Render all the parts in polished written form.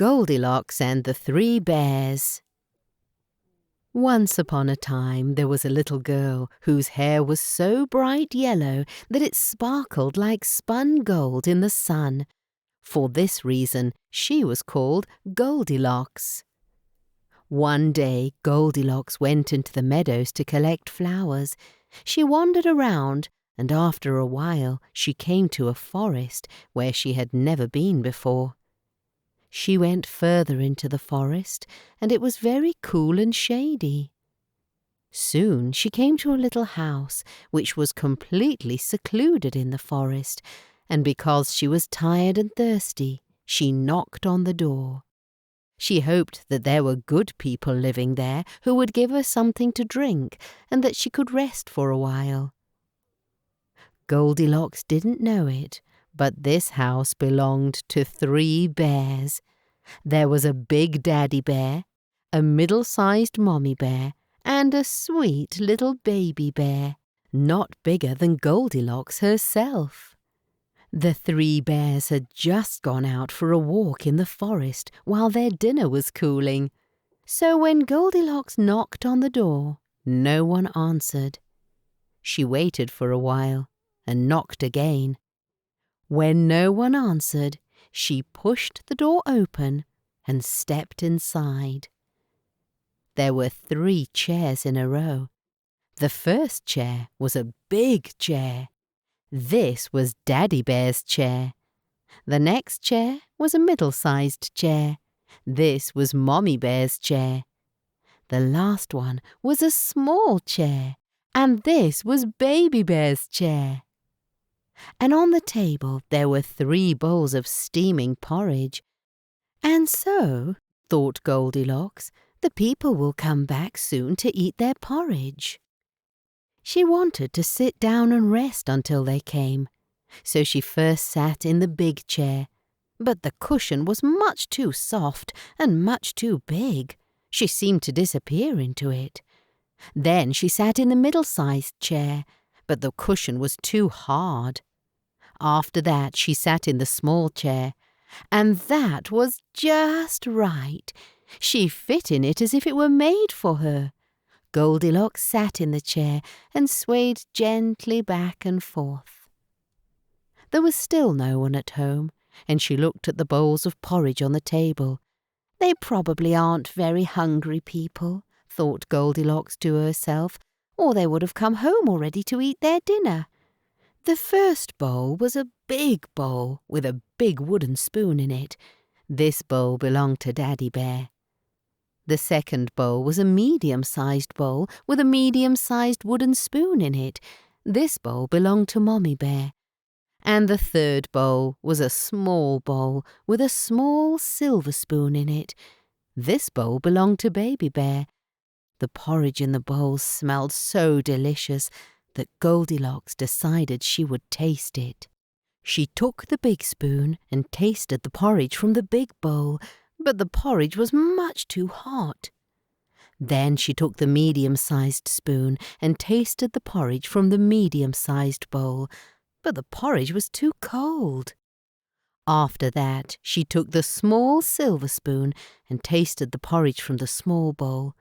Goldilocks and the Three Bears. Once upon a time there was a little girl whose hair was so bright yellow that it sparkled like spun gold in the sun. For this reason, she was called Goldilocks. One day, Goldilocks went into the meadows to collect flowers. She wandered around, and after a while she came to a forest where she had never been before. She went further into the forest, and it was very cool and shady. Soon she came to a little house which was completely secluded in the forest, and because she was tired and thirsty, she knocked on the door. She hoped that there were good people living there who would give her something to drink and that she could rest for a while. Goldilocks didn't know it, but this house belonged to 3 bears. There was a big daddy bear, a middle-sized mommy bear, and a sweet little baby bear, not bigger than Goldilocks herself. The 3 bears had just gone out for a walk in the forest while their dinner was cooling. So when Goldilocks knocked on the door, no one answered. She waited for a while and knocked again. When no one answered, she pushed the door open and stepped inside. There were 3 chairs in a row. The first chair was a big chair. This was Daddy Bear's chair. The next chair was a middle-sized chair. This was Mommy Bear's chair. The last one was a small chair, and this was Baby Bear's chair. And on the table there were 3 bowls of steaming porridge. And so, thought Goldilocks, the people will come back soon to eat their porridge. She wanted to sit down and rest until they came, so she first sat in the big chair, but the cushion was much too soft and much too big. She seemed to disappear into it. Then she sat in the middle-sized chair, but the cushion was too hard. After that she sat in the small chair, and that was just right. She fit in it as if it were made for her. Goldilocks sat in the chair and swayed gently back and forth. There was still no one at home, and she looked at the bowls of porridge on the table. They probably aren't very hungry people, thought Goldilocks to herself, or they would have come home already to eat their dinner. The first bowl was a big bowl with a big wooden spoon in it. This bowl belonged to Daddy Bear. The second bowl was a medium-sized bowl with a medium-sized wooden spoon in it. This bowl belonged to Mommy Bear. And the third bowl was a small bowl with a small silver spoon in it. This bowl belonged to Baby Bear. The porridge in the bowl smelled so delicious that Goldilocks decided she would taste it. She took the big spoon and tasted the porridge from the big bowl, but the porridge was much too hot. Then she took the medium-sized spoon and tasted the porridge from the medium-sized bowl, but the porridge was too cold. After that, she took the small silver spoon and tasted the porridge from the small bowl.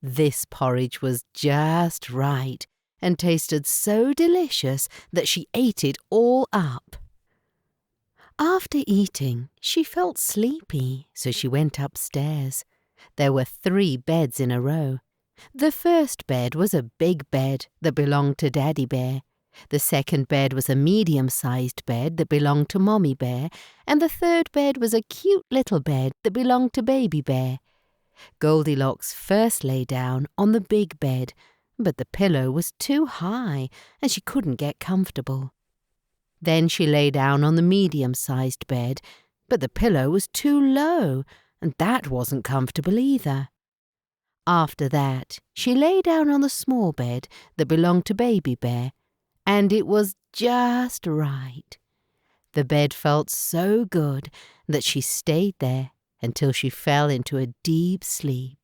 This porridge was just right and tasted so delicious that she ate it all up. After eating, she felt sleepy, so she went upstairs. There were 3 beds in a row. The first bed was a big bed that belonged to Daddy Bear. The second bed was a medium-sized bed that belonged to Mommy Bear, and the third bed was a cute little bed that belonged to Baby Bear. Goldilocks first lay down on the big bed, but the pillow was too high and she couldn't get comfortable. Then she lay down on the medium-sized bed, but the pillow was too low, and that wasn't comfortable either. After that, she lay down on the small bed that belonged to Baby Bear, and it was just right. The bed felt so good that she stayed there until she fell into a deep sleep.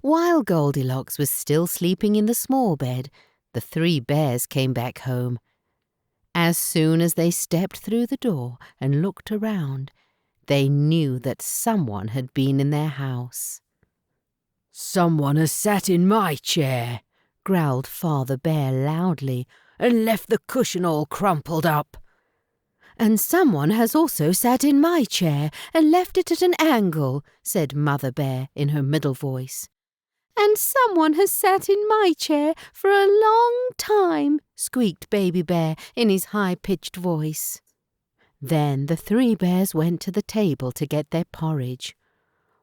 While Goldilocks was still sleeping in the small bed, the 3 bears came back home. As soon as they stepped through the door and looked around, They knew that someone had been in their house. "Someone has sat in my chair," growled Father Bear loudly, "and left the cushion all crumpled up." "And someone has also sat in my chair and left it at an angle," said Mother Bear in her middle voice. "And someone has sat in my chair for a long time," squeaked Baby Bear in his high-pitched voice. Then the 3 bears went to the table to get their porridge.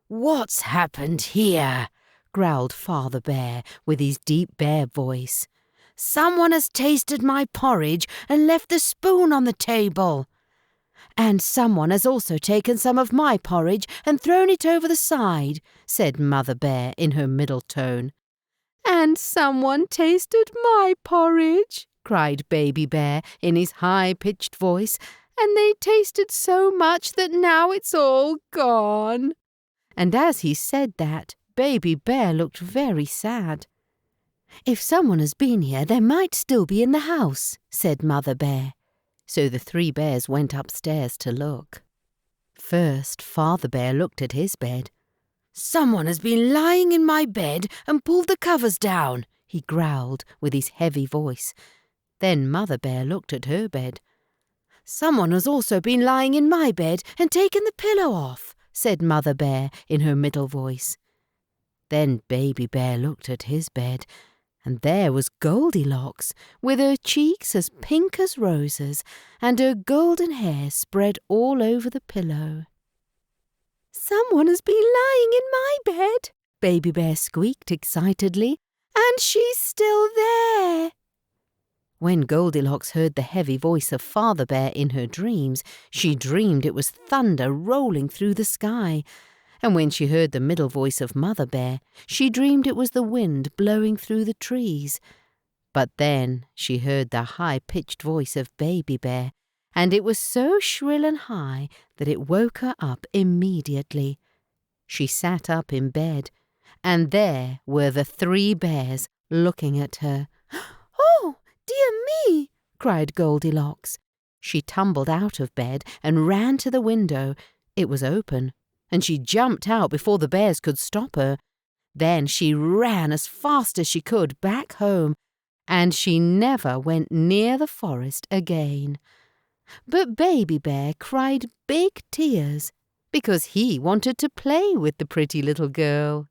"What's happened here?" growled Father Bear with his deep bear voice. "Someone has tasted my porridge and left the spoon on the table." "And someone has also taken some of my porridge and thrown it over the side," said Mother Bear in her middle tone. "And someone tasted my porridge," cried Baby Bear in his high-pitched voice, "and they tasted so much that now it's all gone." And as he said that, Baby Bear looked very sad. "If someone has been here, they might still be in the house," said Mother Bear. So the 3 bears went upstairs to look. First, Father Bear looked at his bed. "Someone has been lying in my bed and pulled the covers down," he growled with his heavy voice. Then Mother Bear looked at her bed. "Someone has also been lying in my bed and taken the pillow off," said Mother Bear in her middle voice. Then Baby Bear looked at his bed, and there was Goldilocks, with her cheeks as pink as roses and her golden hair spread all over the pillow. "Someone has been lying in my bed," Baby Bear squeaked excitedly, "and she's still there." When Goldilocks heard the heavy voice of Father Bear in her dreams, she dreamed it was thunder rolling through the sky. And when she heard the middle voice of Mother Bear, she dreamed it was the wind blowing through the trees. But then she heard the high-pitched voice of Baby Bear, and it was so shrill and high that it woke her up immediately. She sat up in bed, and there were the 3 bears looking at her. "Oh, dear me!" cried Goldilocks. She tumbled out of bed and ran to the window. It was open, and she jumped out before the bears could stop her. Then she ran as fast as she could back home, and she never went near the forest again. But Baby Bear cried big tears because he wanted to play with the pretty little girl.